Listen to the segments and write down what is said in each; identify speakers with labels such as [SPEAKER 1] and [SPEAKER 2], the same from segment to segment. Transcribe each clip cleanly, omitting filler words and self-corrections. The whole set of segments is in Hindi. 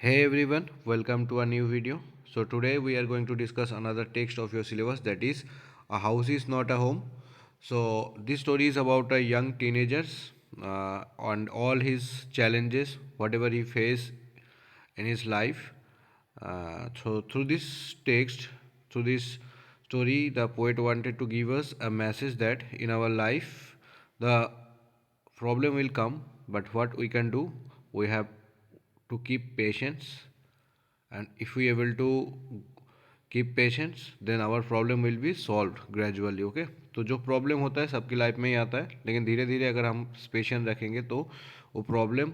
[SPEAKER 1] Hey everyone, welcome to a new video. So today we are going to discuss another text of your syllabus, that is A House is Not a Home. So this story is about a young teenager and all his challenges, whatever he faced in his life. So through this text, through this story, the poet wanted to give us a message that in our life the problem will come, but what we can do, we have to keep patience, and if we able to keep patience then our problem will be solved gradually. Okay, तो जो प्रॉब्लम होता है सबकी लाइफ में ही आता है, लेकिन धीरे धीरे अगर हम पेशेंस रखेंगे तो वो प्रॉब्लम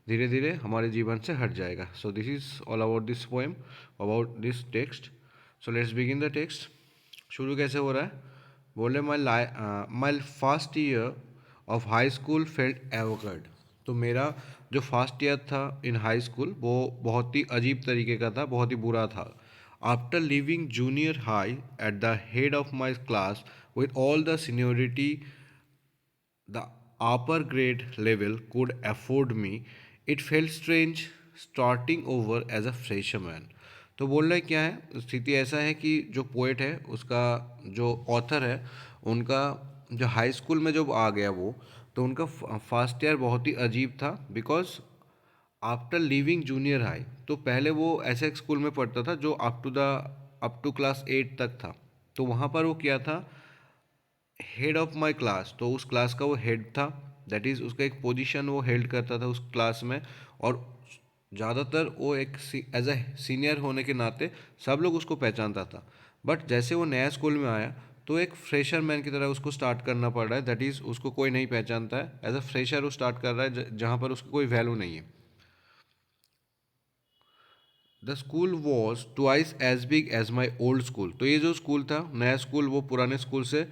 [SPEAKER 1] धीरे धीरे हमारे जीवन से हट जाएगा. So this is all about this poem, about this text. So let's begin the text. शुरू कैसे हो रहा है? बोले my first year of high school felt awkward. तो मेरा जो फर्स्ट ईयर था इन हाई स्कूल वो बहुत ही अजीब तरीके का था, बहुत ही बुरा था. After living junior high at the head of my class with all the seniority the upper grade level could afford me, it felt strange starting over as a freshman. तो बोल रहे क्या है, स्थिति ऐसा है कि जो पोएट है उसका जो ऑथर है उनका जो हाई स्कूल में जब आ गया वो, तो उनका फर्स्ट ईयर बहुत ही अजीब था. Because after living junior high, तो पहले वो ऐसे एक स्कूल में पढ़ता था जो अप टू क्लास 8 तक था. तो वहाँ पर वो क्या था, हेड ऑफ माई क्लास. तो उस क्लास का वो हेड था, दैट इज़ उसका एक पोजीशन वो हेल्ड करता था उस क्लास में. और ज़्यादातर वो एक एज अ सीनियर होने के नाते सब लोग उसको पहचानता था. बट जैसे वो नया स्कूल में आया तो एक फ्रेशर मैन की तरह उसको स्टार्ट करना पड़ रहा है, दैट इज़ उसको कोई नहीं पहचानता है. एज अ फ्रेशर वो स्टार्ट कर रहा है जहाँ पर उसकी कोई वैल्यू नहीं है. The school was twice as big as my old school. तो ये जो स्कूल था नया स्कूल वो पुराने स्कूल से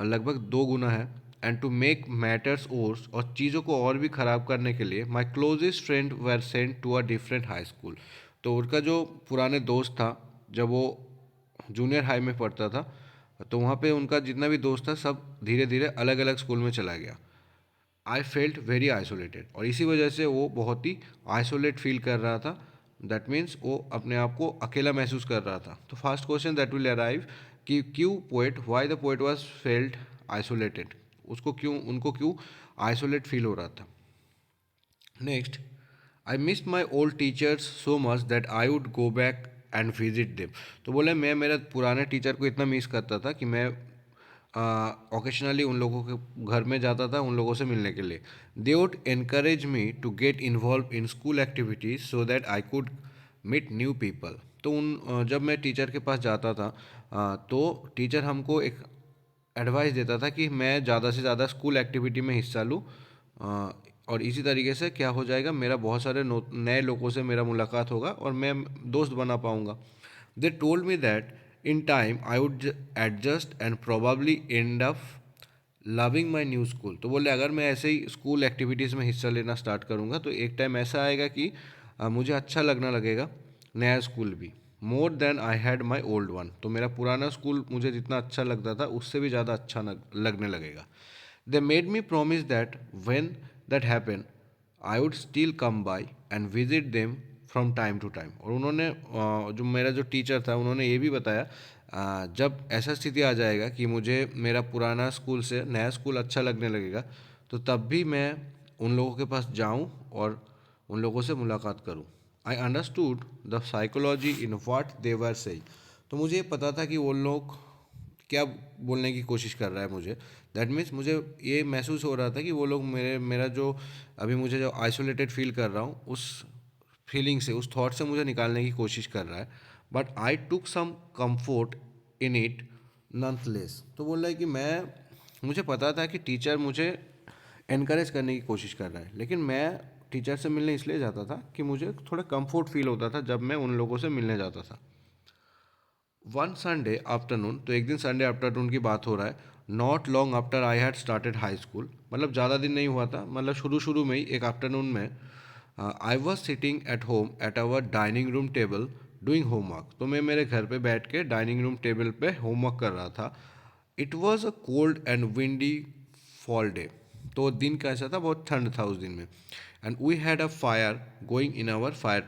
[SPEAKER 1] लगभग 2 गुना है. And to make matters worse, और चीज़ों को और भी ख़राब करने के लिए my closest friend were sent to a different high school. तो उनका जो पुराने दोस्त था जब वो जूनियर हाई में पढ़ता था, तो वहाँ पे उनका जितना भी दोस्त था सब धीरे धीरे अलग अलग स्कूल में चला गया. आई फेल्ट वेरी आइसोलेटेड, और इसी वजह से वो बहुत ही आइसोलेट फील कर रहा था. दैट मीन्स वो अपने आप को अकेला महसूस कर रहा था. तो first question that will arrive कि क्यों poet, why the poet was felt isolated, उसको क्यों, उनको क्यों आइसोलेट फील हो रहा था. Next, I missed my old teachers so much that I would go back and visit them. तो बोले मैं मेरे पुराने टीचर को इतना मिस करता था कि मैं ओकेशनली उन लोगों के घर में जाता था उन लोगों से मिलने के लिए. They would encourage me to get involve in school activities so that I could meet new people. तो जब मैं टीचर के पास जाता था तो टीचर हमको एक एडवाइस देता था कि मैं ज़्यादा से ज़्यादा स्कूल एक्टिविटी में हिस्सा लूँ. और इसी तरीके से क्या हो जाएगा, मेरा बहुत सारे नए लोगों से मेरा मुलाकात होगा और मैं दोस्त बना पाऊँगा. They told me that in time I would adjust and probably and up loving my new school. तो बोले अगर मैं ऐसे ही स्कूल एक्टिविटीज़ में हिस्सा लेना स्टार्ट करूँगा तो एक टाइम ऐसा आएगा कि मुझे अच्छा लगना लगेगा नया स्कूल भी, more than I had my old one. तो मेरा पुराना स्कूल मुझे जितना अच्छा लगता था उससे भी ज़्यादा अच्छा लगने लगेगा. They made me promise that when that happen I would still come by and visit them from time to time. और उन्होंने जो मेरा जो टीचर था उन्होंने ये भी बताया जब ऐसा स्थिति आ जाएगा कि मुझे मेरा पुराना स्कूल से नया स्कूल अच्छा लगने लगेगा तो तब भी मैं उन लोगों के पास जाऊं और उन लोगों से मुलाकात करूं. I understood the psychology in what they were saying. तो मुझे ये पता था कि वो लोग क्या बोलने की कोशिश कर रहा है मुझे. दैट मीन्स मुझे ये महसूस हो रहा था कि वो लोग मेरा जो अभी मुझे जो आइसोलेटेड फील कर रहा हूँ उस फीलिंग से, उस थॉट से मुझे निकालने की कोशिश कर रहा है. But I took some comfort in it nonetheless. तो बोल रहा है कि मुझे पता था कि टीचर मुझे इनकरेज करने की कोशिश कर रहा है, लेकिन मैं टीचर से मिलने इसलिए जाता था कि मुझे थोड़ा कंफर्ट फील होता था जब मैं उन लोगों से मिलने जाता था. वन संडे आफ्टरनून, तो एक दिन संडे आफ्टरनून की बात हो रहा है. Not long after I had started high school, मतलब ज़्यादा दिन नहीं हुआ था, मतलब शुरू शुरू में ही एक आफ्टरनून में I was sitting at home at our dining room table doing homework. तो मैं मेरे घर पे बैठ के डाइनिंग रूम टेबल पे होमवर्क कर रहा था. It was a cold and windy fall day. तो दिन कैसा था, बहुत ठंड था उस दिन में। And we had a fire going in our fire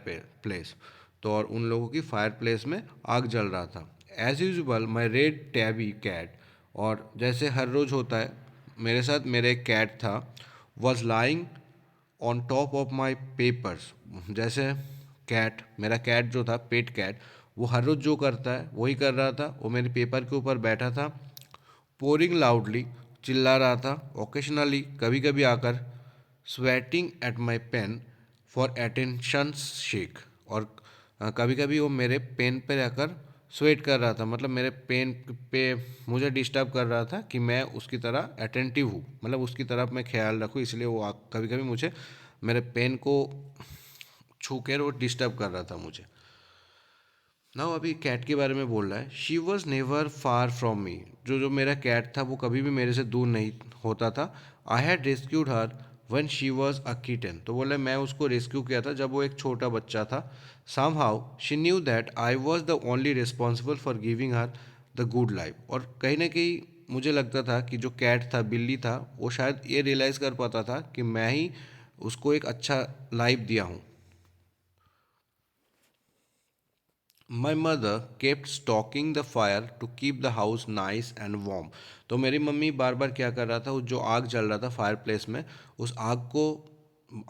[SPEAKER 1] place. तो और उन लोगों की फायर प्लेस में आग जल रहा था। एज यूजल माई रेड टैबी कैट, और जैसे हर रोज़ होता है मेरे साथ मेरा एक कैट था, was lying on top of my papers. जैसे कैट, मेरा कैट जो था पेट कैट, वो हर रोज़ जो करता है वही कर रहा था, वो मेरे पेपर के ऊपर बैठा था, पोरिंग लाउडली, चिल्ला रहा था, ओकेशनली कभी कभी आकर swatting at my pen for attention shake, और कभी कभी वो मेरे पेन पे रहकर स्वेट कर रहा था, मतलब मेरे पेन पे मुझे डिस्टर्ब कर रहा था कि मैं उसकी तरह अटेंटिव हूँ, मतलब उसकी तरफ मैं ख्याल रखूँ, इसलिए वो कभी कभी मुझे मेरे पेन को छू कर वो डिस्टर्ब कर रहा था मुझे। नाउ अभी कैट के बारे में बोल रहा है। She was never far from me, जो जो मेरा कैट था वो कभी भी मेरे से दूर नहीं होता था। I had rescued her one she was a kitten, तो बोले मैं उसको रेस्क्यू किया था जब वो एक छोटा बच्चा था। Somehow she knew that I was the only responsible for giving her the good life, और कहीं ना कहीं मुझे लगता था कि जो कैट था, बिल्ली था, वो शायद ये रियलाइज़ कर पाता था कि मैं ही उसको एक अच्छा लाइफ दिया हूँ। My mother kept stoking the fire to keep the house nice and warm, तो मेरी मम्मी बार बार क्या कर रहा था, वो जो आग जल रहा था फायर प्लेस में, उस आग को,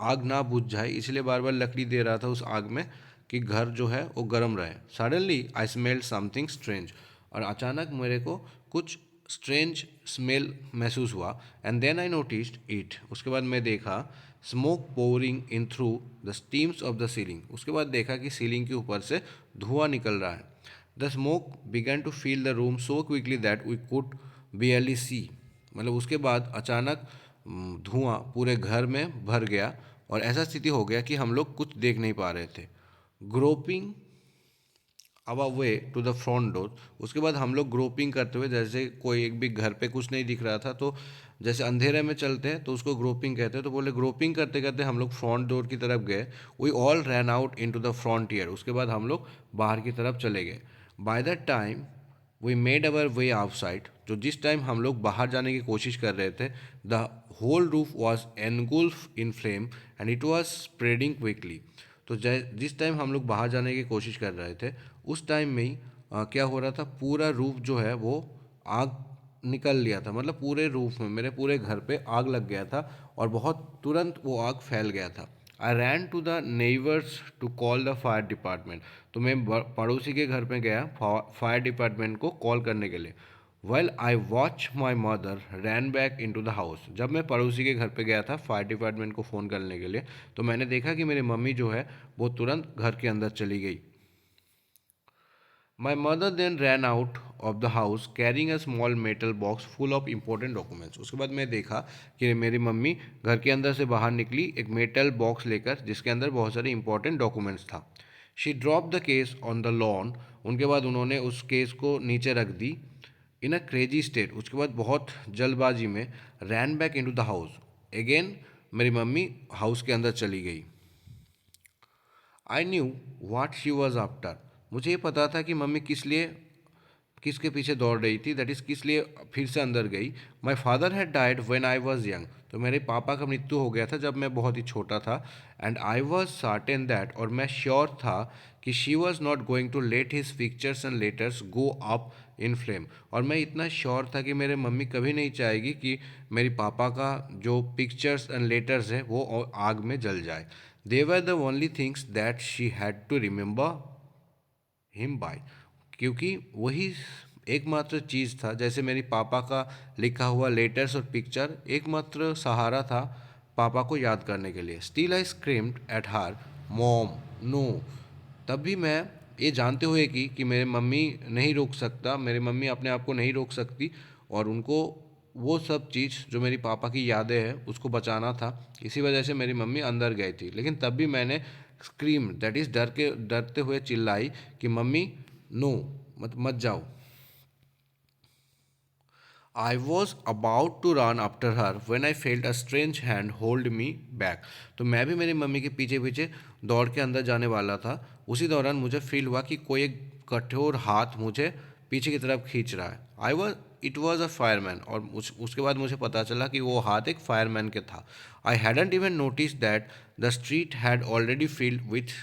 [SPEAKER 1] आग ना बुझ जाए इसलिए बार बार लकड़ी दे रहा था उस आग में कि घर जो है वो गर्म रहे। Suddenly I smelled something strange, और अचानक मेरे को कुछ स्ट्रेंज स्मेल महसूस हुआ। And then I noticed it, उसके बाद मैं देखा smoke pouring in through the steams of the ceiling, उसके बाद देखा कि सीलिंग के ऊपर से धुआं निकल रहा है। The smoke began to fill the room so quickly that we could barely see, मतलब उसके बाद अचानक धुआं पूरे घर में भर गया, और ऐसा स्थिति हो गया कि हम लोग कुछ देख नहीं पा रहे थे। Groping our way to the front door, उसके बाद हम लोग ग्रोपिंग करते हुए, जैसे कोई एक भी घर पे कुछ नहीं दिख रहा था तो जैसे अंधेरे में चलते हैं तो उसको ग्रोपिंग कहते हैं, तो बोले ग्रोपिंग करते करते हम लोग फ्रंट डोर की तरफ गए। We all ran out into the frontier, उसके बाद हम लोग बाहर की तरफ चले गए। By that time we made our way outside, जो जिस टाइम हम लोग बाहर जाने की कोशिश कर रहे थे, the whole roof was engulf in flame and it was spreading quickly. तो जिस टाइम हम लोग बाहर जाने की कोशिश कर रहे थे उस टाइम में ही क्या हो रहा था, पूरा रूफ जो है वो आग निकल लिया था, मतलब पूरे रूफ में, मेरे पूरे घर पे आग लग गया था, और बहुत तुरंत वो आग फैल गया था। I ran to the neighbours to call the fire department, तो मैं पड़ोसी के घर पे गया फायर डिपार्टमेंट को कॉल करने के लिए। Well I watch my mother ran back into the house, जब मैं पड़ोसी के घर पे गया था फायर डिपार्टमेंट को फ़ोन करने के लिए, तो मैंने देखा कि मेरी मम्मी जो है वो तुरंत घर के अंदर चली गई। My mother then ran out of the house carrying a small metal box full of important documents, उसके बाद मैं देखा कि मेरी मम्मी घर के अंदर से बाहर निकली एक मेटल बॉक्स लेकर जिसके अंदर बहुत सारे इंपॉर्टेंट डॉक्यूमेंट्स था। She drop the case on the lawn, उनके बाद उन्होंने उस केस को नीचे रख दी। इन अ क्रेजी स्टेट, उसके बाद बहुत जल्दबाजी में ran back into the house again, मेरी मम्मी हाउस के अंदर चली गई। I knew what she was after, मुझे ये पता था कि मम्मी किसके पीछे दौड़ रही थी, दैट इज़ किस लिए फिर से अंदर गई। My father had died when I was young, तो मेरे पापा का मृत्यु हो गया था जब मैं बहुत ही छोटा था। And I was certain that, और मैं श्योर था कि she was not going to let his pictures and letters go up in flame, और मैं इतना श्योर था कि मेरे मम्मी कभी नहीं चाहेगी कि मेरी पापा का जो पिक्चर्स एंड लेटर्स है वो आग में जल जाए। They were the only things that she had to remember him by, क्योंकि वही एकमात्र चीज़ था, जैसे मेरी पापा का लिखा हुआ लेटर्स और पिक्चर एकमात्र सहारा था पापा को याद करने के लिए। स्टिल आई स्क्रीम्ड एट हार मॉम नो, तब भी मैं ये जानते हुए कि मेरे मम्मी नहीं रोक सकता, मेरी मम्मी अपने आप को नहीं रोक सकती, और उनको वो सब चीज़ जो मेरी पापा की यादें हैं उसको बचाना था, इसी वजह से मेरी मम्मी अंदर गई थी। लेकिन तब भी मैंने स्क्रीम दैट इज़ डरते हुए चिल्लाई कि मम्मी नो, मत जाओ। I was about to run after her when I felt a strange hand hold me back, तो मैं भी मेरी मम्मी के पीछे पीछे दौड़ के अंदर जाने वाला था। उसी दौरान मुझे फील हुआ कि कोई एक कठोर हाथ मुझे पीछे की तरफ खींच रहा है। I was it was a fireman, और उसके बाद मुझे पता चला कि वो हाथ एक फायरमैन के था। I hadn't even notice that the street had already filled with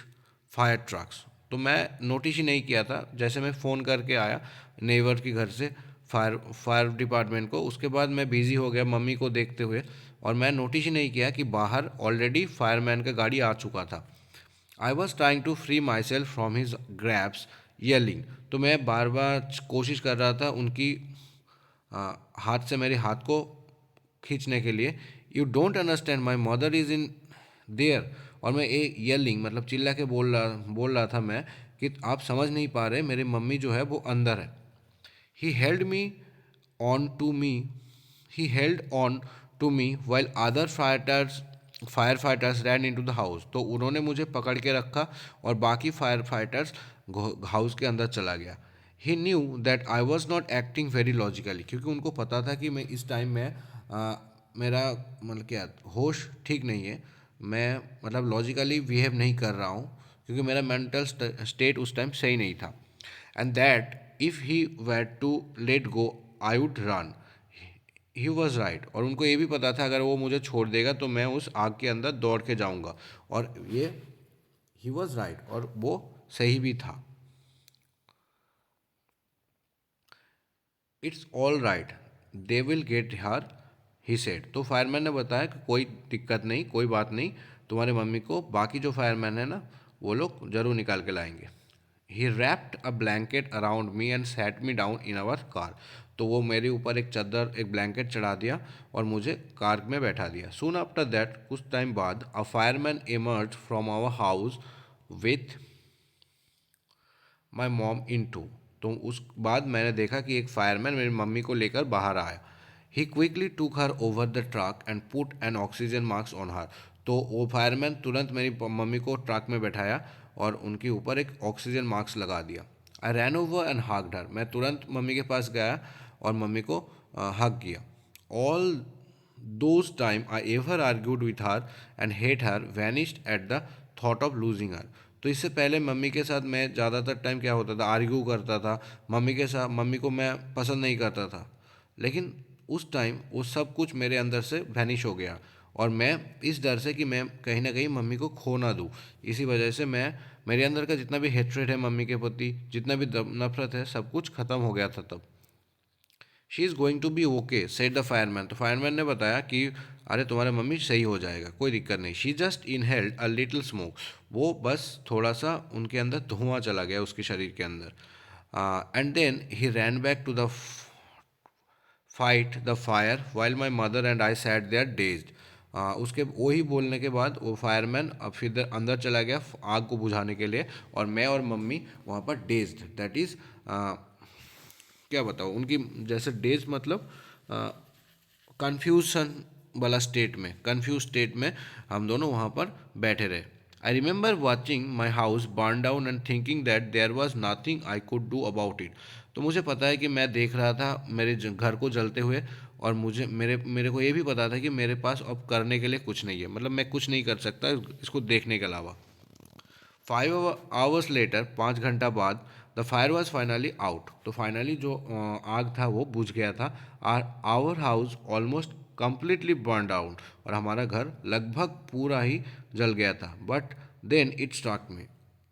[SPEAKER 1] fire trucks. तो मैं नोटिस ही नहीं किया था, जैसे मैं फ़ोन करके आया नेबर के घर से फायर फायर डिपार्टमेंट को, उसके बाद मैं बिज़ी हो गया मम्मी को देखते हुए, और मैं नोटिस ही नहीं किया कि बाहर ऑलरेडी फायरमैन का गाड़ी आ चुका था। I was trying to free myself from his grasps yelling. तो मैं बार बार कोशिश कर रहा था उनकी हाथ से मेरे हाथ को खींचने के लिए। You don't understand my mother is in their. और मैं एक येलिंग मतलब चिल्ला के बोल रहा था मैं कि आप समझ नहीं पा रहे, मेरी मम्मी जो है वो अंदर है। He held me on to me he held on to me while other firefighters ran into the house. तो उन्होंने मुझे पकड़ के रखा और बाकी फायर फाइटर्स हाउस के अंदर चला गया। He knew that I was not acting very logically, क्योंकि उनको पता था कि मैं इस टाइम में मेरा मतलब क्या होश ठीक नहीं है, मैं मतलब लॉजिकली बिहेव नहीं कर रहा हूँ, क्योंकि मेरा मेंटल स्टेट उस टाइम सही नहीं था। And that if he were to let go I would run. He was right, और उनको ये भी पता था अगर वो मुझे छोड़ देगा तो मैं उस आग के अंदर दौड़ के जाऊंगा, और ये ही वॉज राइट, और वो सही भी था। It's all right, they will get her, he said. तो फायरमैन ने बताया कि कोई दिक्कत नहीं, कोई बात नहीं, तुम्हारे मम्मी को बाकी जो फायरमैन है ना वो लोग ज़रूर निकाल के लाएंगे। He wrapped a blanket around me and set me down in our car. तो वो मेरे ऊपर एक चादर एक ब्लैंकेट चढ़ा दिया और मुझे कार में बैठा दिया। सून आफ्टर दैट, कुछ टाइम बाद, a fireman emerged from our house with my mom in tow. तो उस बाद मैंने देखा कि एक फायरमैन मेरी मम्मी को लेकर बाहर आया। He quickly took her over the truck and put an oxygen mask on her. तो वो फायरमैन तुरंत मेरी मम्मी को ट्रक में बैठाया और उनके ऊपर एक ऑक्सीजन मास्क लगा दिया। आई रैन ओवर एंड हग्ड हर। मैं तुरंत मम्मी के पास गया और मम्मी को हग किया। All those time I ever argued with her and hate her vanished at the thought of losing her। तो इससे पहले मम्मी के साथ मैं ज़्यादातर टाइम क्या होता था, आर्ग्यू करता था मम्मी के साथ, मम्मी को मैं पसंद नहीं करता था, लेकिन उस टाइम वो सब कुछ मेरे अंदर से वैनिश हो गया, और मैं इस डर से कि मैं कहीं ना कहीं मम्मी को खो ना दूँ, इसी वजह से मैं मेरे अंदर का जितना भी हेट्रेड है मम्मी के प्रति, जितना भी नफरत है, सब कुछ ख़त्म हो गया था तब। She is going to be okay said the fireman. तो फायरमैन ने बताया कि अरे तुम्हारे मम्मी सही हो जाएगा, कोई दिक्कत नहीं। She just inhaled a little smoke. वो बस थोड़ा सा उनके अंदर धुआं चला गया उसके शरीर के अंदर। And then he ran back to the fight the fire while my mother and I sat there dazed. उसके वही बोलने के बाद वो फायरमैन अब फिर अंदर चला गया आग को बुझाने के लिए, और मैं और मम्मी वहाँ पर डेज्ड, दैट इज़ क्या बताऊँ उनकी जैसे डेज मतलब कन्फ्यूजन वाला स्टेट में, कन्फ्यूज स्टेट में हम दोनों वहाँ पर बैठे रहे। I remember watching my house burn down and thinking that there was nothing I could do about it. तो मुझे पता है कि मैं देख रहा था मेरे घर को जलते हुए, और मुझे मेरे मेरे को ये भी पता था कि मेरे पास अब करने के लिए कुछ नहीं है, मतलब मैं कुछ नहीं कर सकता इसको देखने के अलावा। 5 hours लेटर, 5 घंटा बाद, the fire was finally out. तो फाइनली जो आग था वो बुझ गया था। Our house almost completely burn down, और हमारा घर लगभग पूरा ही जल गया था। But then it struck me.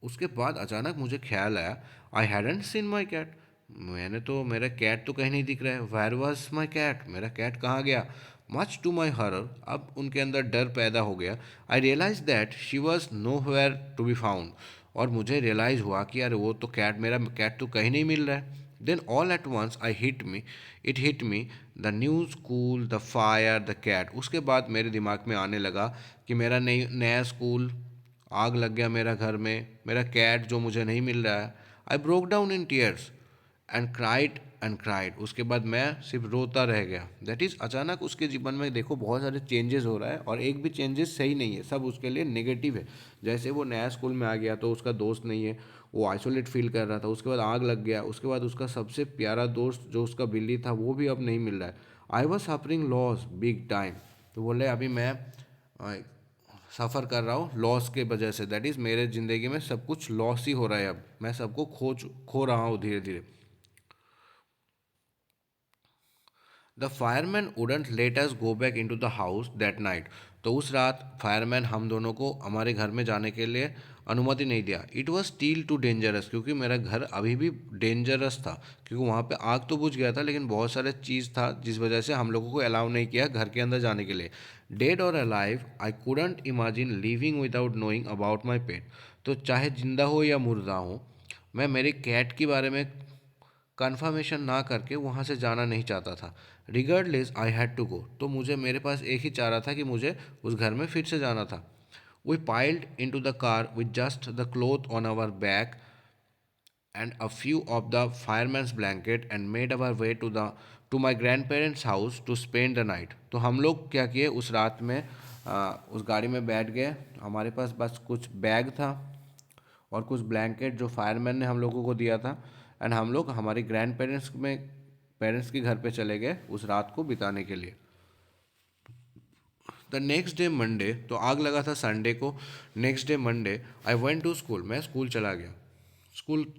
[SPEAKER 1] उसके बाद अचानक मुझे ख्याल आया, I hadn't seen my cat. मैंने तो मेरा कैट तो कहीं नहीं दिख रहा है, वेयर वॉज माई कैट, मेरा कैट कहाँ गया। मच टू माई हॉरर, अब उनके अंदर डर पैदा हो गया। I realize that she was nowhere to be found. और मुझे रियलाइज़ हुआ कि अरे वो तो कैट, मेरा कैट तो कहीं नहीं मिल रहा है। Then all at once I hit me the new school, the fire, the cat. उसके बाद मेरे दिमाग में आने लगा कि मेरा नई नया स्कूल, आग लग गया मेरा घर में, मेरा कैट जो मुझे नहीं मिल रहा है। I broke down in tears and cried and cried. उसके बाद मैं सिर्फ रोता रह गया। दैट इज़ अचानक उसके जीवन में देखो बहुत सारे चेंजेस हो रहा है, और एक भी चेंजेस सही नहीं है, सब उसके लिए नेगेटिव है। जैसे वो नया स्कूल में आ गया तो उसका दोस्त नहीं है, वो आइसोलेट फील कर रहा था, उसके बाद आग लग गया, उसके बाद उसका सबसे प्यारा दोस्त जो उसका बिल्ली था वो भी अब नहीं मिल रहा है। I was suffering loss big time. तो बोले अभी मैं सफ़र कर रहा हूँ लॉस के वजह से, दैट इज़ मेरे ज़िंदगी में सब कुछ लॉस ही हो रहा है, अब मैं सबको खो रहा हूँ धीरे धीरे। The fireman wouldn't let us go back into the house that night. तो उस रात फायरमैन हम दोनों को हमारे घर में जाने के लिए अनुमति नहीं दिया। It was still too dangerous, क्योंकि मेरा घर अभी भी डेंजरस था, क्योंकि वहाँ पे आग तो बुझ गया था लेकिन बहुत सारे चीज़ था जिस वजह से हम लोगों को अलाउ नहीं किया घर के अंदर जाने के लिए। डेड और alive I couldn't imagine living without knowing about my pet. तो चाहे जिंदा हो या मुर्दा हो, मैं मेरे कैट के बारे में कन्फर्मेशन ना करके वहाँ से जाना नहीं चाहता था। Regardless I had to go. तो मुझे मेरे पास एक ही चाह रहा था कि मुझे उस घर में फिर से जाना था। We piled into the car with just the cloth on our back and a few of the fireman's blanket and made our way to my grandparents house to spend the night। तो हम लोग क्या किए उस रात में, उस गाड़ी में बैठ गए। हमारे पास बस कुछ बैग था और कुछ ब्लैंकेट जो फायरमैन ने हम लोगों को दिया था, एंड हम लोग हमारे ग्रैंड पेरेंट्स के घर पे चले गए उस रात को बिताने के लिए। द नेक्स्ट डे मंडे, तो आग लगा था संडे को। Next day Monday I went to school, मैं स्कूल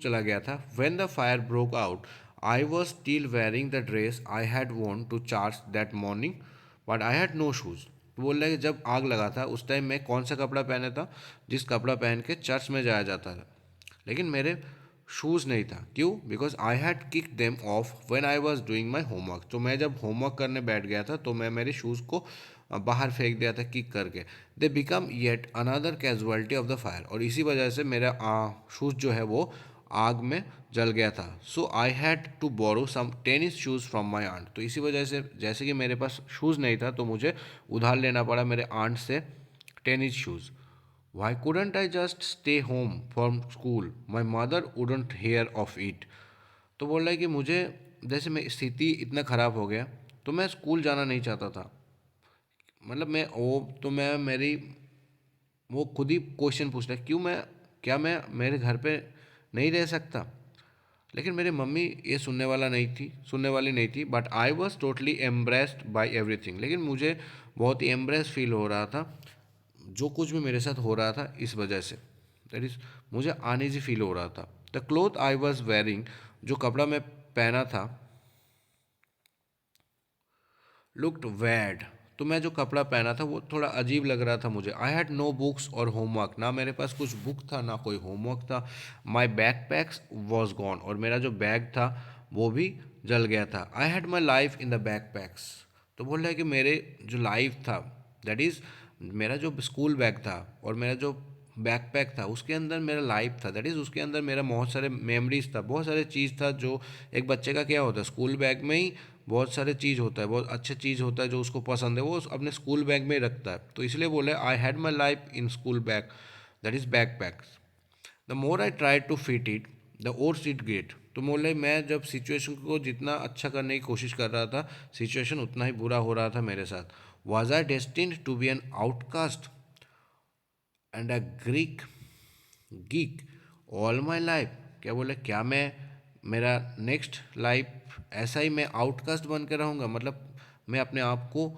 [SPEAKER 1] चला गया था। When the fire broke out I was still wearing the dress I had want to charge that morning but I had no shoes. तो बोल रहे कि जब आग लगा था उस टाइम मैं कौन सा कपड़ा पहना था, जिस कपड़ा पहन के चर्च में जाया जाता था, लेकिन मेरे शूज़ नहीं था। क्यों? Because I had kick them of when I was doing my homework. तो मैं जब होमवर्क करने बैठ गया था तो मैं मेरे शूज़ को बाहर फेंक दिया था किक करके। They become yet another casualty of the fire. और इसी वजह से मेरा शूज़ जो है वो आग में जल गया था। So I had to borrow some tennis shoes from my aunt. तो इसी वजह से जैसे कि मेरे पास शूज़ नहीं था तो मुझे उधार लेना पड़ा मेरे आंट से tennis shoes. Why couldn't I just stay home from school? My mother wouldn't hear of it। तो बोल रहा है कि मुझे, जैसे मैं स्थिति इतना ख़राब हो गया तो मैं स्कूल जाना नहीं चाहता था। मतलब मैं वो तो मैं मेरी वो खुद ही क्वेश्चन पूछ रहा है, क्यों मैं, क्या मैं मेरे घर पे नहीं रह सकता? लेकिन मेरी मम्मी ये सुनने वाली नहीं थी। But I was totally embraced by everything. लेकिन मुझे बहुत ही एम्ब्रेस फील हो रहा था जो कुछ भी मेरे साथ हो रहा था इस वजह से। दैट इज़, मुझे अनईजी फील हो रहा था। The cloth I was wearing, जो कपड़ा मैं पहना था, लुक्ड वैड। तो मैं जो कपड़ा पहना था वो थोड़ा अजीब लग रहा था मुझे। आई हैड नो बुक्स और होमवर्क, ना मेरे पास कुछ बुक था ना कोई होमवर्क था। My back PACS was gone, और मेरा जो बैग था वो भी जल गया था। आई had my life in the back PACS. तो बोल रहा है कि मेरे जो लाइफ था, दैट इज़ मेरा जो स्कूल बैग था और मेरा जो बैकपैक था उसके अंदर मेरा लाइफ था। दैट इज़ उसके अंदर मेरा बहुत सारे मेमोरीज था, बहुत सारे चीज़ था। जो एक बच्चे का क्या होता है, स्कूल बैग में ही बहुत सारे चीज़ होता है, बहुत अच्छे चीज़ होता है जो उसको पसंद है, वो अपने स्कूल बैग में ही रखता है। तो इसलिए बोले I had my life in school bag, that is backpacks. The more I try to fit it the worse it get. तो बोले मैं जब सिचुएशन को जितना अच्छा करने की कोशिश कर रहा था, सिचुएशन उतना ही बुरा हो रहा था मेरे साथ। Was I destined to be an outcast and a Greek geek all my life? क्या बोले, क्या मैं मेरा नेक्स्ट लाइफ ऐसा ही मैं आउटकास्ट बन के रहूँगा? मतलब मैं अपने आप को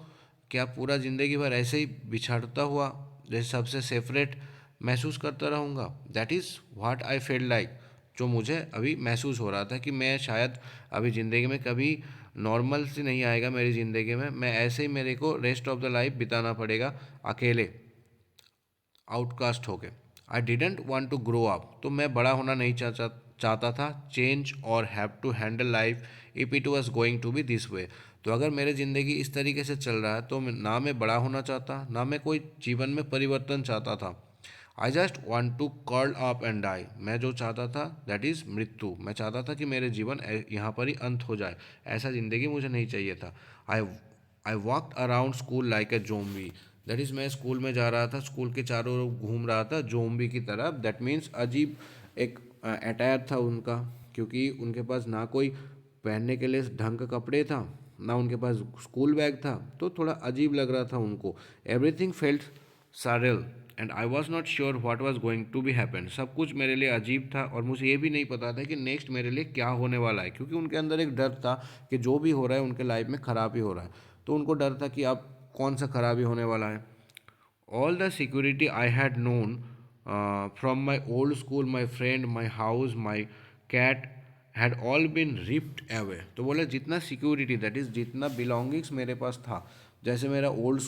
[SPEAKER 1] क्या पूरा ज़िंदगी भर ऐसे ही बिछाड़ता हुआ जैसे सबसे सेपरेट महसूस करता रहूँगा? That is what I feel like. जो मुझे अभी महसूस हो रहा था कि मैं शायद अभी ज़िंदगी में कभी नॉर्मल से नहीं आएगा मेरी ज़िंदगी में, मैं ऐसे ही मेरे को रेस्ट ऑफ द लाइफ बिताना पड़ेगा अकेले, आउटकास्ट हो गए। I didn't want to grow up. तो मैं बड़ा होना नहीं चाहता था। चेंज और have to handle life if it was going to be this way. तो अगर मेरी ज़िंदगी इस तरीके से चल रहा है तो ना मैं बड़ा होना चाहता, ना मैं कोई जीवन में परिवर्तन चाहता था। I just want to curl up and die. मैं जो चाहता था दैट इज़ मृत्यु। मैं चाहता था कि मेरे जीवन यहाँ पर ही अंत हो जाए। ऐसा ज़िंदगी मुझे नहीं चाहिए था। I I walked around school like a zombie. That is मैं स्कूल में जा रहा था, स्कूल के चारों ओर घूम रहा था जोम्बी की तरह। दैट मीन्स अजीब एक अटायर था उनका, क्योंकि उनके पास ना कोई पहनने के लिए ढंग का कपड़े था, ना उनके पास स्कूल बैग था, तो थोड़ा अजीब लग रहा था उनको। Everything felt surreal and I was not sure what was going to be happen. सब कुछ मेरे लिए अजीब था और मुझे ये भी नहीं पता था कि नेक्स्ट मेरे लिए क्या होने वाला है, क्योंकि उनके अंदर एक डर था कि जो भी हो रहा है उनके लाइफ में ख़राब ही हो रहा है। तो उनको डर था कि अब कौन सा खराबी होने वाला है। All the security I had known from my old school, my friend, my house, my cat had all been ripped away. तो बोले जितना सिक्योरिटी, दैट इज़ जितना बिलोंगिंग्स मेरे पास था, जैसे मेरा ओल्ड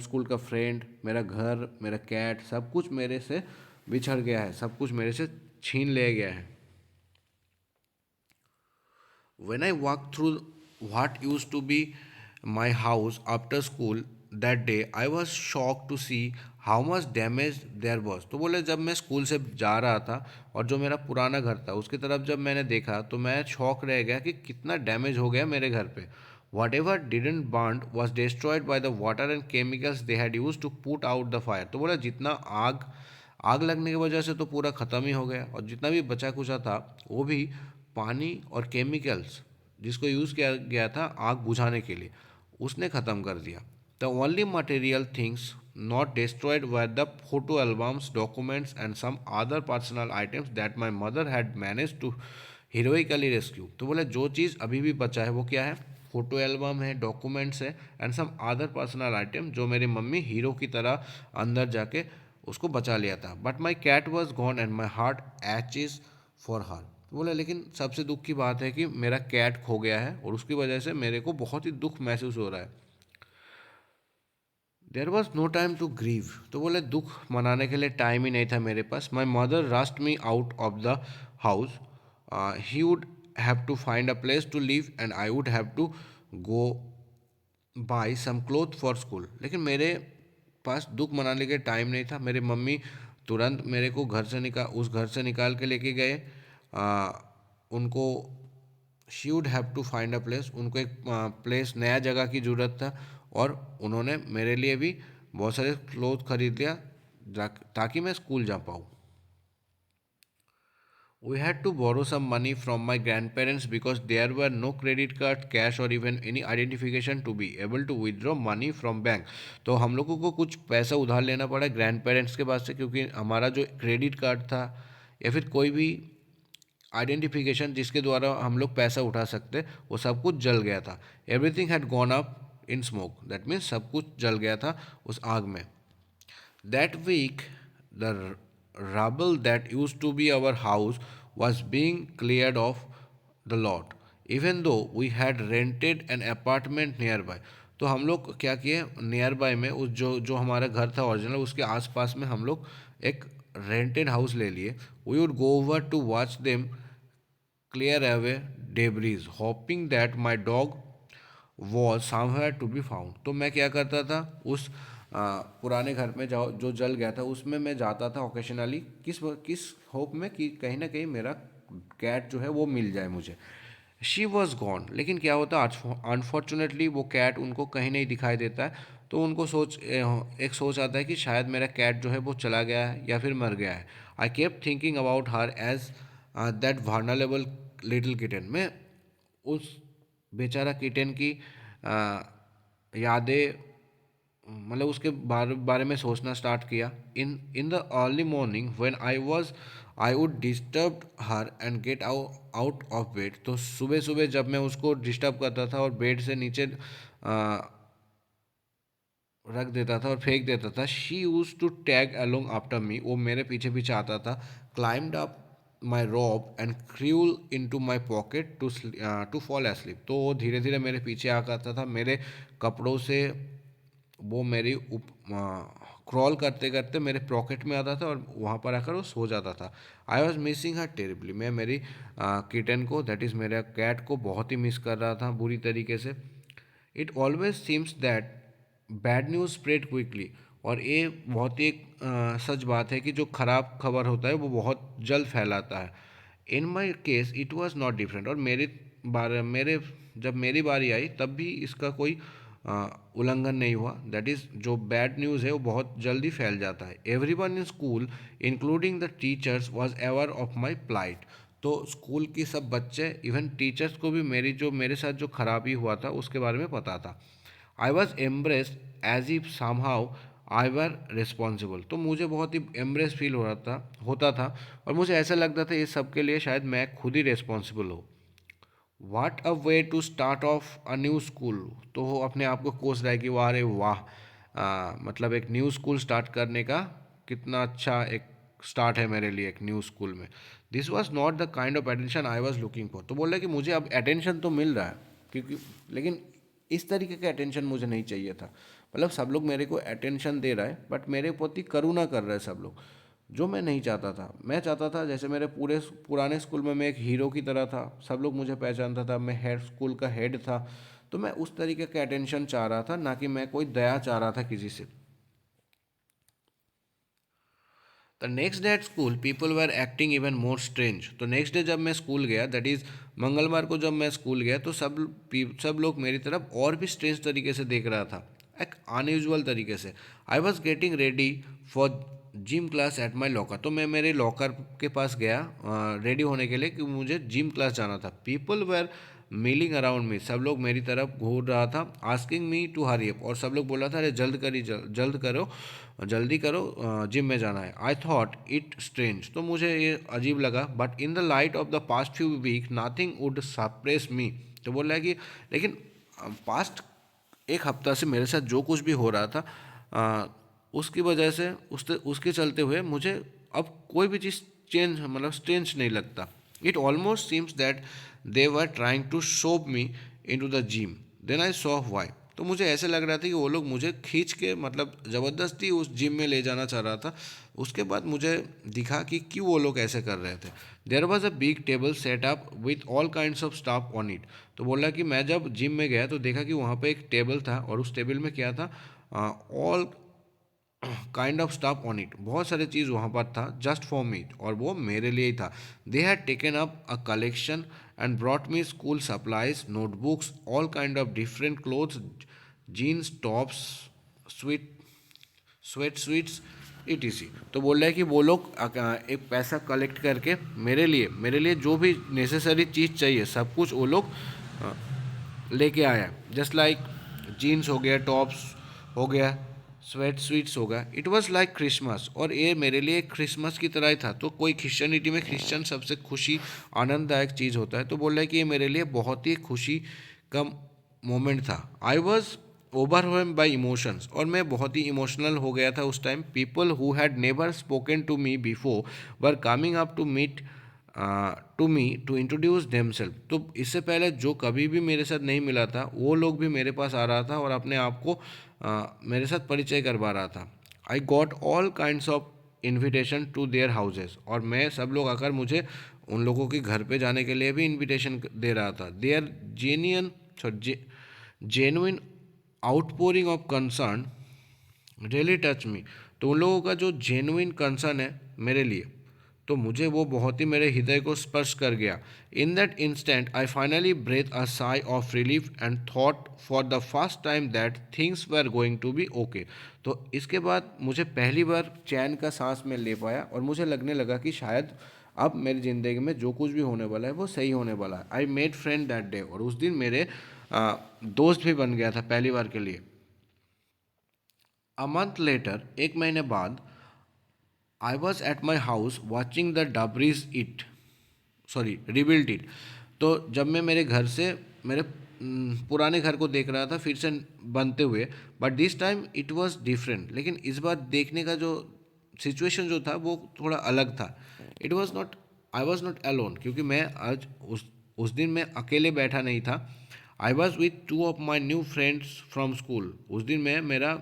[SPEAKER 1] स्कूल का फ्रेंड, मेरा घर, मेरा कैट, सब कुछ मेरे से बिछड़ गया है, सब कुछ मेरे से छीन ले गया है। When I walked through what used to be my house after school that day, I was shocked to see how much damage there was. तो बोले जब मैं स्कूल से जा रहा था और जो मेरा पुराना घर था उसकी तरफ जब मैंने देखा तो मैं शॉक रह गया कि कितना डैमेज हो गया मेरे घर पे। Whatever didn't burn was destroyed by the water and chemicals they had used to put out the fire. तो बोला जितना आग आग लगने की वजह से तो पूरा ख़त्म ही हो गया, और जितना भी बचा कुचा था वो भी पानी और केमिकल्स जिसको यूज़ किया गया था आग बुझाने के लिए, उसने ख़त्म कर दिया। The only material things not destroyed were the photo albums, documents and some other personal items that my mother had manage to heroically rescue. तो बोले जो चीज़ अभी भी बचा है वो क्या है? फोटो एल्बम है, डॉक्यूमेंट्स है and some other personal item जो मेरी मम्मी हीरो की तरह अंदर जाके उसको बचा लिया था। But my cat was gone and my heart aches for her. बोला लेकिन सबसे दुख की बात है कि मेरा कैट खो गया है और उसकी वजह से मेरे को बहुत ही दुख महसूस हो रहा है। There was no time to grieve. तो बोले दुख मनाने के लिए टाइम ही नहीं था मेरे पास। My mother rushed me out of the house. He would have to find a place to live and I would have to go buy some cloth for school. लेकिन मेरे पास दुख मनाने के टाइम नहीं था। मेरी मम्मी तुरंत मेरे को उस घर से निकाल के लेके गए। उनको she would have to find a place, उनको एक प्लेस, नया जगह की ज़रूरत था, और उन्होंने मेरे लिए भी बहुत सारे क्लोथ खरीद लिया ताकि मैं स्कूल जा पाऊँ। We had to borrow some money from my grandparents because there were no credit card, cash or even any identification to be able to withdraw money from bank. तो हम लोगों को कुछ पैसा उधार लेना पड़ा ग्रैंड पेरेंट्स के पास से, क्योंकि हमारा जो क्रेडिट कार्ड था या फिर कोई भी आइडेंटिफिकेशन जिसके द्वारा हम लोग पैसा उठा सकते, वो सब कुछ जल गया था। Everything had gone up in smoke, that means सब कुछ जल गया था उस आग में। That week, the rubble that used to be our house was being cleared off the lot, even though we had rented an apartment nearby. तो हम लोग क्या किए, नियर बाय में उस जो हमारा घर था ओरिजिनल, उसके आसपास में हम लोग एक रेंटेड हाउस ले लिए। We would go over to watch them clear away debris, hoping that my dog was somewhere to be found. तो मैं क्या करता था, उस पुराने घर में जाओ जो जल गया था उसमें मैं जाता था ओकेशनली, किस होप में कि कहीं ना कहीं मेरा कैट जो है वो मिल जाए मुझे। She was gone. लेकिन क्या होता, अनफॉर्चुनेटली वो कैट उनको कहीं नहीं दिखाई देता है। तो उनको एक सोच आता है कि शायद मेरा कैट जो है वो चला गया है या फिर मर गया है। I kept thinking about her age that vulnerable little kitten. मैं उस बेचारा किटन की यादें, मतलब उसके बारे में सोचना स्टार्ट किया। In in the early morning when I would disturb her and get out of bed. तो सुबह सुबह जब मैं उसको डिस्टर्ब करता था और बेड से नीचे रख देता था और फेंक देता था, she use to tag along after me. वो मेरे पीछे पीछे आता था। Climbed up my robe and crawl into my pocket to fall asleep. तो वो धीरे धीरे मेरे पीछे आ करता था, मेरे कपड़ों से वो मेरी क्रॉल करते करते मेरे पॉकेट में आता था और वहाँ पर आकर वो सो जाता था। I was missing her terribly. मैं मेरी किटन को, दैट इज़ मेरा कैट को, बहुत ही मिस कर रहा था बुरी तरीके से। It always seems that bad news spread quickly. और ये बहुत ही एक सच बात है कि जो ख़राब खबर होता है वो बहुत जल्द फैलाता है। In my case it was not different. और मेरे जब मेरी बारी आई तब भी इसका कोई उल्लंघन नहीं हुआ। दैट इज़ जो बैड न्यूज़ है वो बहुत जल्दी फैल जाता है। Everyone in school including the teachers was aware of my plight. तो स्कूल की सब बच्चे, इवन टीचर्स को भी मेरे साथ जो खराबी हुआ था उसके बारे में पता था। I was embarrassed as if somehow I were responsible. तो मुझे बहुत ही एम्ब्रेस फील हो रहा था होता था और मुझे ऐसा लगता था इस सब के लिए शायद मैं खुद ही रिस्पॉन्सिबल हूँ। What a way to start off a new school. तो वो अपने आप को कोस रहा है कि वाह रे वाह, मतलब एक न्यू स्कूल स्टार्ट करने का कितना अच्छा एक स्टार्ट है मेरे लिए एक न्यू स्कूल में। This was not the kind of attention I was looking for. तो बोल रहा है कि मुझे अब अटेंशन तो मिल रहा है, क्योंकि लेकिन इस तरीके का अटेंशन मुझे नहीं चाहिए था। मतलब सब लोग मेरे को अटेंशन दे रहा है, बट मेरे प्रति करुणा कर रहे हैं सब लोग, जो मैं नहीं चाहता था। मैं चाहता था जैसे मेरे पूरे पुराने स्कूल में मैं एक हीरो की तरह था, सब लोग मुझे पहचानता था, मैं हेड स्कूल का हेड था। तो मैं उस तरीके का अटेंशन चाह रहा था, ना कि मैं कोई दया चाह रहा था किसी से। The next day at school people were acting even more strange. तो नेक्स्ट डे जब मैं स्कूल गया, दैट इज़ मंगलवार को जब मैं स्कूल गया, तो सब लोग मेरी तरफ और भी स्ट्रेंज तरीके से देख रहा था, एक अनयूजुअल तरीके से। I was getting ready for gym class at my locker. तो मैं मेरे लॉकर के पास गया रेडी होने के लिए, कि मुझे जिम क्लास जाना था। People were milling around me, सब लोग मेरी तरफ घूर रहा था, asking me to hurry up, और सब लोग बोला था अरे जल्द करी, जल्द करो, जल्दी करो, जिम में जाना है। आई थॉट इट स्ट्रेंज, तो मुझे ये अजीब लगा, but in the light of the past few week nothing would surprise me. तो बोल रहा है कि लेकिन पास्ट एक हफ्ता से मेरे साथ जो कुछ भी हो रहा था, उसकी वजह से उसके चलते हुए मुझे अब कोई भी चीज़ चेंज मतलब स्ट्रेंज नहीं लगता। It almost seems that they were trying to shove me into the gym, then I saw why. तो मुझे ऐसे लग रहा था कि वो लोग मुझे खींच के मतलब ज़बरदस्ती उस जिम में ले जाना चाह रहा था। उसके बाद मुझे दिखा कि क्यों वो लोग ऐसे कर रहे थे। There was a big table set up with all kinds of stuff on it. तो बोला कि मैं जब जिम में गया तो देखा कि वहाँ पे एक टेबल था, और उस टेबल में क्या था, all kind of stuff on it, बहुत सारे चीज़ वहाँ पर था जस्ट फॉर मी, और वो मेरे लिए ही था। They had taken up a collection and brought me school supplies, notebooks, all kind of different clothes, jeans, tops, sweet sweat sweets, etc. तो बोल रहा है कि वो लोग एक पैसा कलेक्ट करके मेरे लिए जो भी नेसेसरी चीज़ चाहिए सब कुछ वो लोग अ, लेके आया। जस्ट लाइक जीन्स हो गया, टॉप्स हो गया, स्वेट स्वीट्स होगा। इट वॉज लाइक क्रिसमस, और ये मेरे लिए क्रिसमस की तरह ही था। तो कोई क्रिश्चियनिटी में क्रिश्चियन सबसे खुशी आनंददायक चीज़ होता है, तो बोल रहा है कि ये मेरे लिए बहुत ही खुशी का मोमेंट था। I was overwhelmed by emotions, और मैं बहुत ही इमोशनल हो गया था उस time. People who had never spoken to me before were coming up to meet to me to introduce themselves. तो इससे पहले जो कभी भी मेरे साथ नहीं मिला था, वो लोग भी मेरे पास आ रहा था और अपने आप को मेरे साथ परिचय करवा रहा था। I got all kinds of invitation to their houses, और मैं सब लोग आकर मुझे उन लोगों के घर पे जाने के लिए भी इन्विटेशन दे रहा था। Their genuine genuine outpouring of concern really touch me. तो उन लोगों का जो जेन्युइन कंसर्न है मेरे लिए, तो मुझे वो बहुत ही मेरे हृदय को स्पर्श कर गया। In that instant I finally breath a sigh of relief and thought for the first time that things were going to be okay. तो इसके बाद मुझे पहली बार चैन का सांस में ले पाया, और मुझे लगने लगा कि शायद अब मेरी ज़िंदगी में जो कुछ भी होने वाला है वो सही होने वाला है। I made friend that day, और उस दिन मेरे दोस्त भी बन गया था पहली बार के लिए। अ मंथ लेटर, एक महीने बाद, I was at my house watching the debris it sorry rebuild it. तो जब मैं मेरे घर से मेरे पुराने घर को देख रहा था फिर से बनते हुए, but this time it was different. लेकिन इस बार देखने का जो सिचुएशन जो था वो थोड़ा अलग था। It was not I was not alone, क्योंकि मैं आज उस दिन मैं अकेले बैठा नहीं था। I was with two of my new friends from school. उस दिन मैं मेरा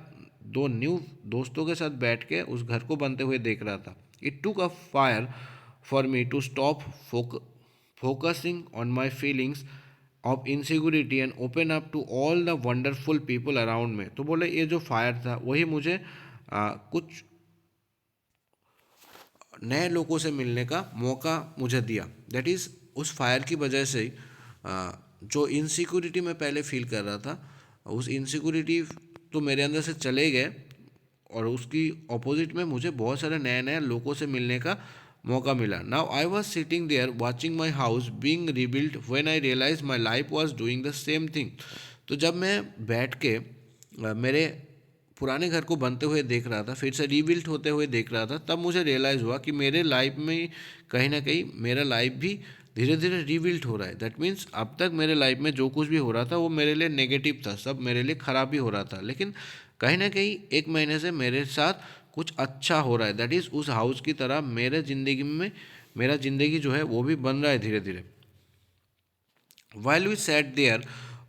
[SPEAKER 1] दो न्यू दोस्तों के साथ बैठ के उस घर को बनते हुए देख रहा था। It took a fire for me to stop focusing on my feelings of insecurity and open up to all the wonderful people around me। तो बोले ये जो फायर था वही मुझे कुछ नए लोगों से मिलने का मौका मुझे दिया। दैट इज़ उस फायर की वजह से ही, जो इनसिक्योरिटी मैं पहले फील कर रहा था, उस इनसिक्योरिटी तो मेरे अंदर से चले गए, और उसकी अपोजिट में मुझे बहुत सारे नए नए लोगों से मिलने का मौका मिला। Now I was sitting there watching my house being rebuild when I realize my life was doing the same thing. तो जब मैं बैठ के मेरे पुराने घर को बनते हुए देख रहा था, फिर से रीबिल्ड होते हुए देख रहा था, तब मुझे रियलाइज़ हुआ कि मेरे लाइफ में कहीं ना कहीं मेरा लाइफ भी धीरे धीरे रीबिल्ड हो रहा है। दैट मीन्स अब तक मेरे लाइफ में जो कुछ भी हो रहा था वो मेरे लिए नेगेटिव था, सब मेरे लिए ख़राब ही हो रहा था। लेकिन कहीं ना कहीं एक महीने से मेरे साथ कुछ अच्छा हो रहा है, दैट इज़ उस हाउस की तरह मेरे ज़िंदगी में मेरा ज़िंदगी जो है वो भी बन रहा है धीरे धीरे। While we sat there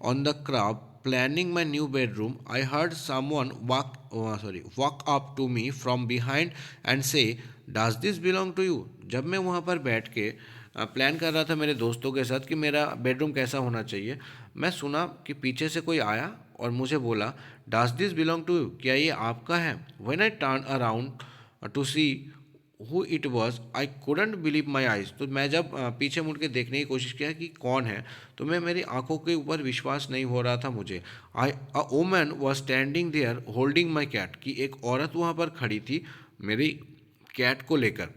[SPEAKER 1] on the crab planning my new bedroom, I heard someone walk up to me from behind and say, "Does this belong to you?" जब मैं वहाँ पर बैठ के प्लान कर रहा था मेरे दोस्तों के साथ कि मेरा बेडरूम कैसा होना चाहिए, मैं सुना कि पीछे से कोई आया और मुझे बोला, "Does this belong to you?" क्या ये आपका है? When I turned around to see who it was, I couldn't believe my eyes. तो मैं जब पीछे मुड़ के देखने की कोशिश किया कि कौन है, तो मैं मेरी आंखों के ऊपर विश्वास नहीं हो रहा था मुझे। I a woman was standing there holding my cat, कि एक औरत वहाँ पर खड़ी थी मेरी कैट को लेकर।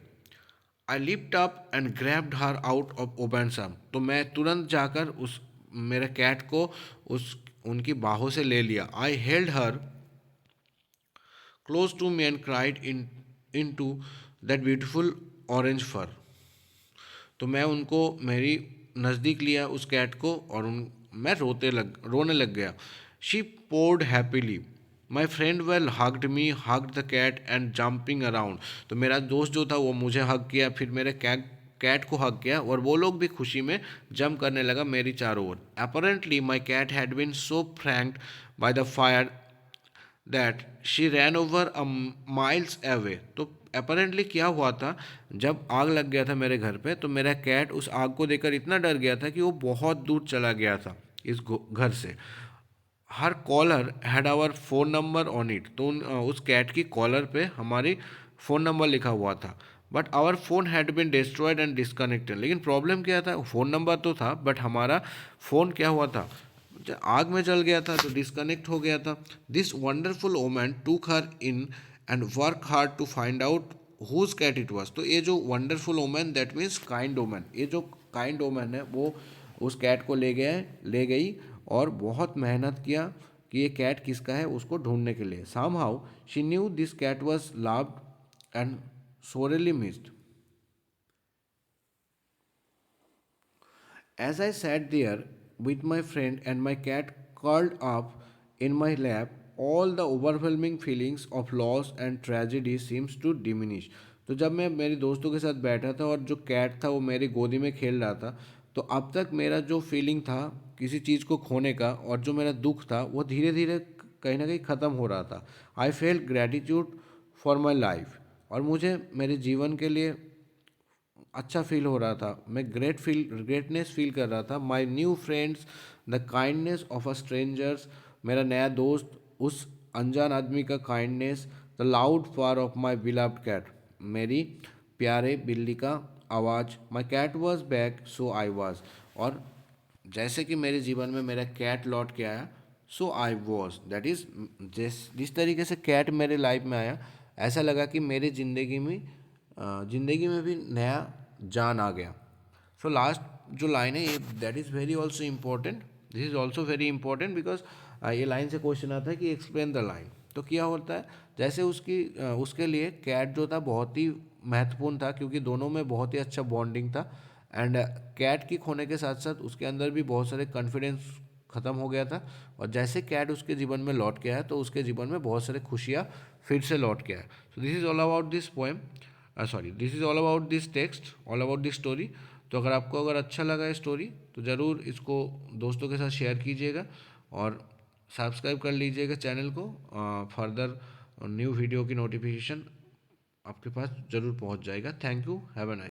[SPEAKER 1] I lift up and grabbed her out of open some, तो मैं तुरंत जाकर उस मेरे कैट को उस उनकी बाहों से ले लिया। I held her close to me and cried into that beautiful orange fur. तो मैं उनको मेरी नज़दीक लिया उस कैट को और उन मैं रोने लग गया। She purred happily, my friend well hugged me, hugged the cat and jumping around. तो मेरा दोस्त जो था वो मुझे हग किया, फिर मेरे कैट को हग किया और वो लोग भी खुशी में जंप करने लगा मेरी चारों ओर। Apparently my cat had been so frightened by the fire that she ran over a miles away. तो अपेरेंटली क्या हुआ था, जब आग लग गया था मेरे घर पे, तो मेरा कैट उस आग को देखकर इतना डर गया था कि वो बहुत दूर चला गया था इस घर से। Her collar had our phone number on it, तो उस कैट की कॉलर पे हमारी फ़ोन नंबर लिखा हुआ था। But our phone had been destroyed and disconnected, लेकिन प्रॉब्लम क्या था, फ़ोन नंबर तो था बट हमारा फ़ोन क्या हुआ था, आग में जल गया था, तो डिस्कनेक्ट हो गया था। This wonderful woman took her in and work hard to find out whose cat it was. तो ये जो wonderful woman that means kind woman, ये जो काइंड ओमैन है वो उस कैट को ले गई और बहुत मेहनत किया कि ये कैट किसका है उसको ढूंढने के लिए। Somehow she knew this cat was loved and sorely missed. As I sat there with my friend and my cat curled up in my lap, all the overwhelming feelings of loss and tragedy seems to diminish. तो जब मैं मेरे दोस्तों के साथ बैठा था और जो कैट था वो मेरी गोदी में खेल रहा था, तो अब तक मेरा जो फीलिंग था किसी चीज़ को खोने का और जो मेरा दुख था वो धीरे धीरे कहीं ना कहीं ख़त्म हो रहा था। I felt gratitude for my life, और मुझे मेरे जीवन के लिए अच्छा फील हो रहा था, मैं ग्रेटनेस फील कर रहा था। My new friends, the kindness of a strangers, मेरा नया दोस्त, उस अनजान आदमी का kindness, the loud far of my beloved cat, मेरी प्यारे बिल्ली का आवाज़, my cat was back so I was, और जैसे कि मेरे जीवन में मेरा कैट लौट के आया, सो आई वॉज, दैट इज़ जिस तरीके से कैट मेरे लाइफ में आया, ऐसा लगा कि मेरी ज़िंदगी में भी नया जान आ गया। सो लास्ट जो लाइन है ये, that is very also important, this is also very important because ये लाइन से क्वेश्चन आता है कि एक्सप्लेन द लाइन। तो क्या होता है, जैसे उसके लिए कैट जो था बहुत ही महत्वपूर्ण था क्योंकि दोनों में बहुत ही अच्छा बॉन्डिंग था। एंड कैट की खोने के साथ साथ उसके अंदर भी बहुत सारे कॉन्फिडेंस ख़त्म हो गया था, और जैसे कैट उसके जीवन में लौट के आया तो उसके जीवन में बहुत सारे खुशियाँ फिर से लौट के आए। So this is all about this poem, this is all about this text, all about this story. तो अगर अच्छा लगा स्टोरी तो ज़रूर इसको दोस्तों के साथ शेयर कीजिएगा और सब्सक्राइब कर लीजिएगा चैनल को। फर्दर न्यू वीडियो की नोटिफिकेशन आपके पास ज़रूर पहुंच जाएगा। Thank you, have a nice.